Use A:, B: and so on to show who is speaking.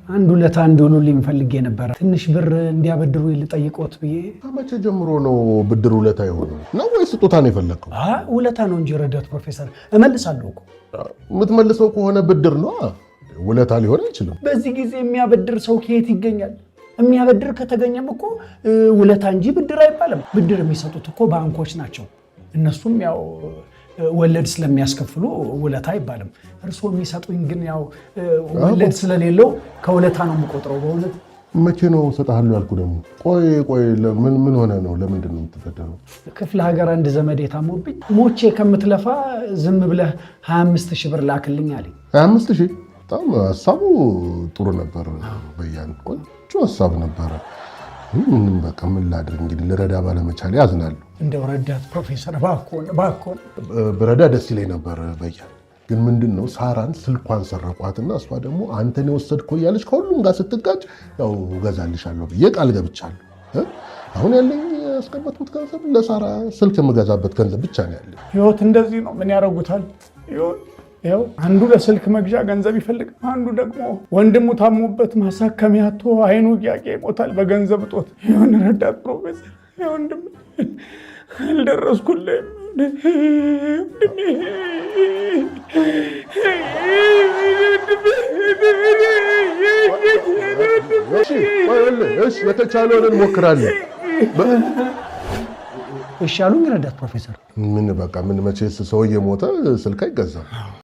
A: አንድ ሁለት አንድ ሁሉልኝ ፈልጌ ነበር። ትንሽ ብር እንዲያበድሩ ልጠይቆት ብዬ።
B: ከመቼ ጀምሮ ነው ብድር ውለታ የሆነው? ነው ወይስ ስጦታ ነው የፈለከው?
A: ውለታ ነው እንጂ ረዳት ፕሮፌሰር እመልሳለሁ እኮ።
B: የምትመልሰው ከሆነ ብድር ነው፣ ውለታ ሊሆን አይችልም።
A: በዚህ ጊዜ የሚያበድር ሰው ከየት ይገኛል? የሚያበድር ከተገኘም እኮ ውለታ እንጂ ብድር አይባልም። ብድር የሚሰጡት እኮ ባንኮች ናቸው። እነሱም ያው ወለድ ስለሚያስከፍሉ ውለታ አይባልም። እርስዎ የሚሰጡኝ ግን ያው ወለድ ስለሌለው ከውለታ ነው የምቆጥረው። በእውነት
B: መቼ ነው እሰጥሃለሁ ያልኩ? ደግሞ ቆይ ምን ሆነ ነው? ለምንድን ነው የምትፈደረው?
A: ክፍለ ሀገር አንድ ዘመድ የታሞብኝ ሞቼ ከምትለፋ ዝም ብለህ 25,000 ብር ላክልኝ አለኝ።
B: 25,000? በጣም ሀሳቡ ጥሩ ነበር በያን፣ ቆንጆ ሀሳብ ነበረ። በቃ ምን ላድርግ እንግዲህ፣ ልረዳ ባለመቻሌ አዝናለሁ።
A: እንደው ረዳት ፕሮፌሰር እባክዎን
B: ብረዳ ደስ ይለኝ ነበር በያን። ግን ምንድነው ሳራን ስልኳን ሰረቋትና እሷ ደግሞ አንተን የወሰድከው እያለች ከሁሉም ጋር ስትጋጭ ያው እገዛልሻለሁ ብዬ ቃል ገብቻለሁ። አሁን ያለኝ ያስቀመጥኩት ገንዘብ ለሳራ ስልክ የምገዛበት ገንዘብ ብቻ ነው ያለኝ።
A: ህይወት እንደዚህ ነው። ምን ያደርጉታል? ይኸው አንዱ ለስልክ መግዣ ገንዘብ ይፈልጋል፣ አንዱ ደግሞ ወንድሙ ታሞበት ማሳከሚያ አጥቶ አይኑ እያቄ ይሞታል በገንዘብ እጦት። ይሁን ረዳት ፕሮፌሰር፣ ወንድም አልደረስኩልህም።
B: የተቻለውን እንሞክራለን።
A: እሺ አሉኝ ረዳት ፕሮፌሰር።
B: ምን በቃ ምን መቼስ ሰው እየሞተ ስልክ አይገዛም።